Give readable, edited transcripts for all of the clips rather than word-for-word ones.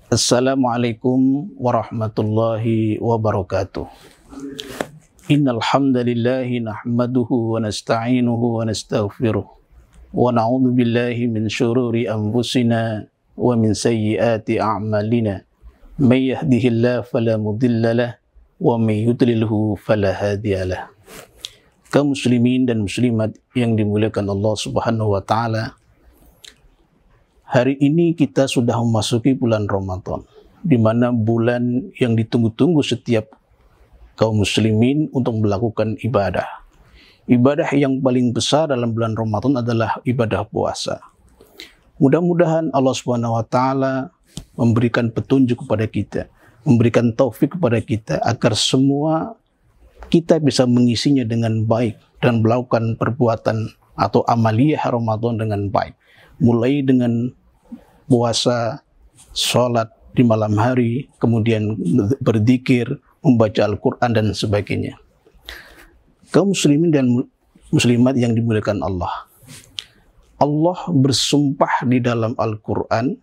Assalamualaikum warahmatullahi wabarakatuh. Innal hamdalillahi nahmaduhu wa nasta'inuhu wa nastaghfiruh wa na'udzu billahi min syururi anfusina wa min sayyiati a'malina. May yahdihillahu fala mudilla lahu wa may yudlilhu fala hadiyalah. Kaum muslimin dan muslimat yang dimuliakan Allah Subhanahu wa taala, hari ini kita sudah memasuki bulan Ramadan, di mana bulan yang ditunggu-tunggu setiap kaum muslimin untuk melakukan ibadah. Ibadah yang paling besar dalam bulan Ramadan adalah ibadah puasa. Mudah-mudahan Allah Subhanahu wa taala memberikan petunjuk kepada kita, memberikan taufik kepada kita agar semua kita bisa mengisinya dengan baik dan melakukan perbuatan atau amaliyah Ramadan dengan baik. Mulai dengan puasa, sholat di malam hari, kemudian berzikir, membaca Al-Quran dan sebagainya. Kaum muslimin dan muslimat yang dimuliakan Allah, Allah bersumpah di dalam Al-Quran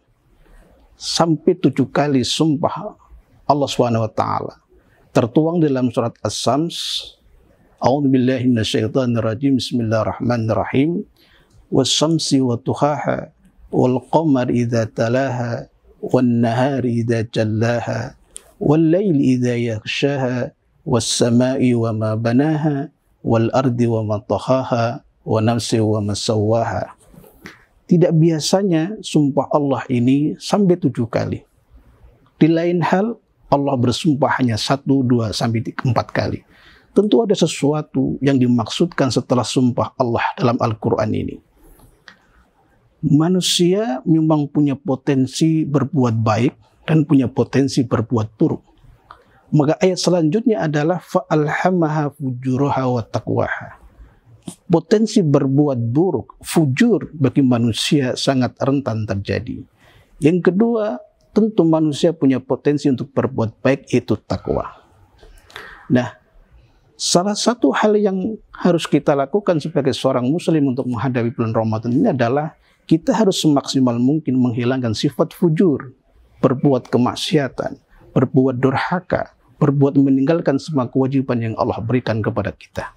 sampai 7 kali sumpah Allah SWT. Tertuang dalam surat As-Sams, A'udzubillahi minasyaitonirrajim, Bismillahirrahmanirrahim. Was-samsi wa tuhaha wal qamar idza talaha wan nahari idza jallaha wal laili idza yaghshaha was samai wa ma banaha wal ardi wa ma tahaha wa nafsi wa ma sawwaha. Tidak biasanya sumpah Allah ini sampai 7 kali. Di lain hal Allah bersumpah hanya 1, 2 sampai 4 kali. Tentu ada sesuatu yang dimaksudkan setelah sumpah Allah dalam Al-Quran ini. Manusia memang punya potensi berbuat baik dan punya potensi berbuat buruk. Maka ayat selanjutnya adalah fa'alhamaha fujuraha wa taqwaha. Potensi berbuat buruk, fujur bagi manusia sangat rentan terjadi. Yang kedua, tentu manusia punya potensi untuk berbuat baik, yaitu takwa. Nah, salah satu hal yang harus kita lakukan sebagai seorang muslim untuk menghadapi bulan Ramadan ini adalah kita harus semaksimal mungkin menghilangkan sifat fujur, berbuat kemaksiatan, berbuat durhaka, berbuat meninggalkan semua kewajiban yang Allah berikan kepada kita.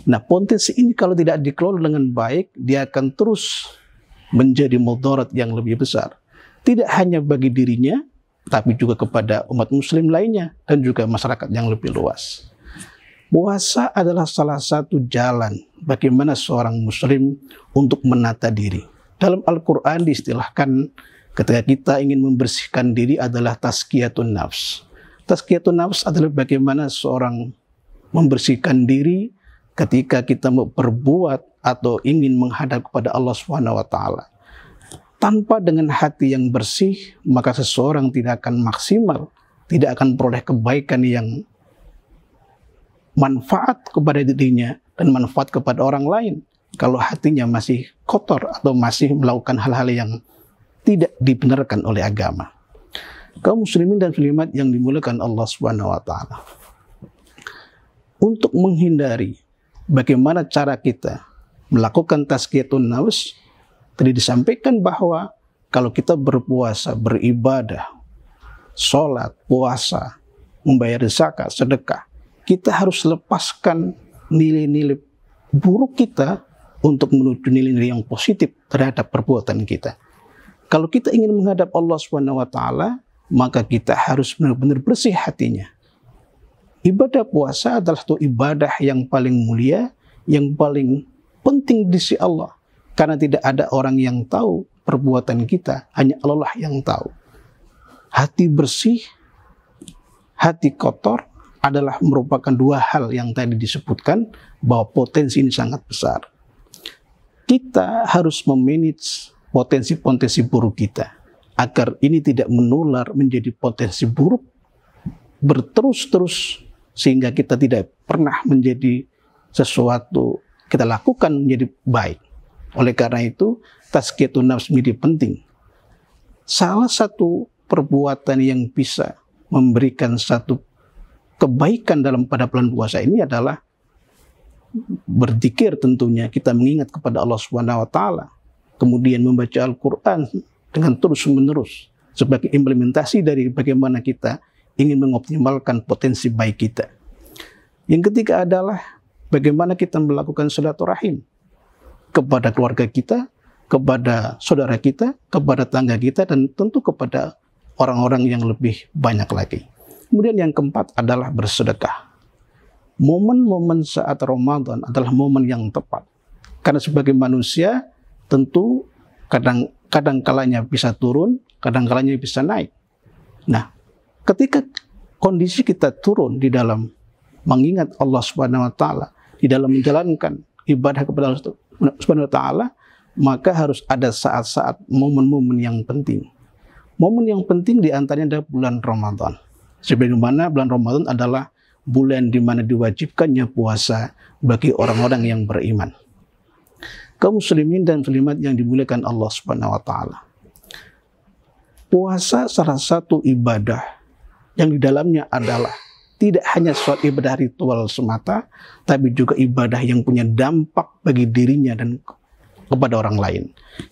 Nah, potensi ini kalau tidak dikelola dengan baik, dia akan terus menjadi mudarat yang lebih besar. Tidak hanya bagi dirinya, tapi juga kepada umat muslim lainnya dan juga masyarakat yang lebih luas. Puasa adalah salah satu jalan bagaimana seorang muslim untuk menata diri. Dalam Al-Quran diistilahkan ketika kita ingin membersihkan diri adalah tazkiyatun nafs. Tazkiyatun nafs adalah bagaimana seorang membersihkan diri ketika kita mau berbuat atau ingin menghadap kepada Allah SWT. Tanpa dengan hati yang bersih, maka seseorang tidak akan maksimal, tidak akan peroleh kebaikan yang manfaat kepada dirinya dan manfaat kepada orang lain. Kalau hatinya masih kotor atau masih melakukan hal-hal yang tidak dibenarkan oleh agama. Kaum muslimin dan muslimat yang dimuliakan Allah Subhanahu wa taala. Untuk menghindari bagaimana cara kita melakukan tazkiyatun nafs, tadi disampaikan bahwa kalau kita berpuasa, beribadah, sholat, puasa, membayar zakat, sedekah, kita harus lepaskan nilai-nilai buruk kita untuk menuju nilai-nilai yang positif terhadap perbuatan kita. Kalau kita ingin menghadap Allah Subhanahu wa taala, maka kita harus benar-benar bersih hatinya. Ibadah puasa adalah satu ibadah yang paling mulia, yang paling penting di sisi Allah. Karena tidak ada orang yang tahu perbuatan kita, hanya Allah lah yang tahu. Hati bersih, hati kotor adalah merupakan 2 hal yang tadi disebutkan bahwa potensi ini sangat besar. Kita harus memanage potensi-potensi buruk kita agar ini tidak menular menjadi potensi buruk berterus-terus sehingga kita tidak pernah menjadi sesuatu kita lakukan menjadi baik. Oleh karena itu, tazkiyatun nafs menjadi penting. Salah satu perbuatan yang bisa memberikan satu kebaikan pada bulan puasa ini adalah berzikir tentunya, kita mengingat kepada Allah Subhanahu wa taala, kemudian membaca Al-Qur'an dengan terus-menerus sebagai implementasi dari bagaimana kita ingin mengoptimalkan potensi baik kita. Yang ketiga adalah bagaimana kita melakukan silaturahim kepada keluarga kita, kepada saudara kita, kepada tangga kita, dan tentu kepada orang-orang yang lebih banyak lagi. Kemudian yang keempat adalah bersedekah. Momen-momen saat Ramadan adalah momen yang tepat. Karena sebagai manusia, tentu kadang kalanya bisa turun, kadang kalanya bisa naik. Nah, ketika kondisi kita turun di dalam mengingat Allah Subhanahu wa taala, di dalam menjalankan ibadah kepada Allah Subhanahu wa taala, maka harus ada saat-saat momen-momen yang penting. Momen yang penting di antaranya adalah bulan Ramadan. Sebagaimana bulan Ramadan adalah bulan di mana diwajibkannya puasa bagi orang-orang yang beriman. Kaum muslimin dan muslimat yang dimuliakan Allah Subhanahu wa taala. Puasa salah satu ibadah yang di dalamnya adalah tidak hanya suatu ibadah ritual semata, tapi juga ibadah yang punya dampak bagi dirinya dan kepada orang lain.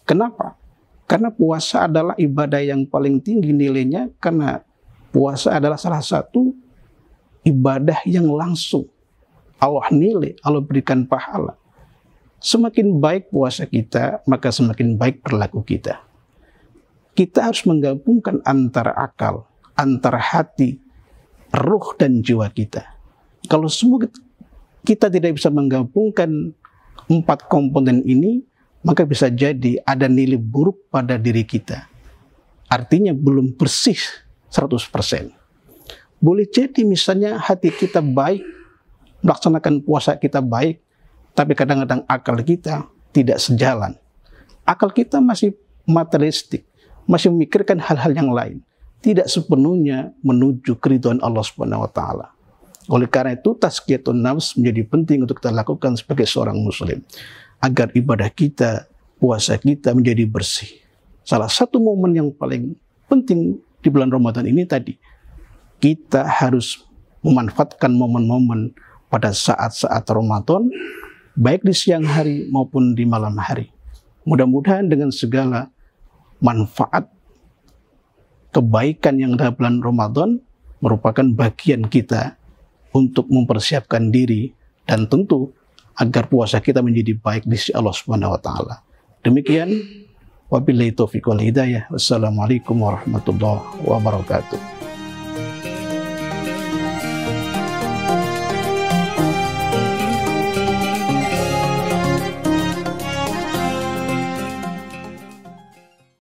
Kenapa? Karena puasa adalah ibadah yang paling tinggi nilainya, karena puasa adalah salah satu ibadah yang langsung Allah nilai, Allah berikan pahala. Semakin baik puasa kita, maka semakin baik perilaku kita. Kita harus menggabungkan antara akal, antara hati, ruh dan jiwa kita. Kalau semua kita tidak bisa menggabungkan 4 komponen ini, maka bisa jadi ada nilai buruk pada diri kita. Artinya belum bersih 100%. Boleh jadi misalnya hati kita baik, melaksanakan puasa kita baik, tapi kadang-kadang akal kita tidak sejalan. Akal kita masih materialistik, masih memikirkan hal-hal yang lain, tidak sepenuhnya menuju keridhaan Allah Subhanahu wa taala. Oleh karena itu, tazkiyatun nafs menjadi penting untuk kita lakukan sebagai seorang muslim, agar ibadah kita, puasa kita menjadi bersih. Salah satu momen yang paling penting di bulan Ramadan ini tadi, kita harus memanfaatkan momen-momen pada saat-saat Ramadan, baik di siang hari maupun di malam hari. Mudah-mudahan dengan segala manfaat kebaikan yang ada bulan Ramadan merupakan bagian kita untuk mempersiapkan diri dan tentu agar puasa kita menjadi baik di sisi Allah Subhanahu wa taala. Demikian, wabillahi taufiq wal hidayah. Wassalamualaikum warahmatullahi wabarakatuh.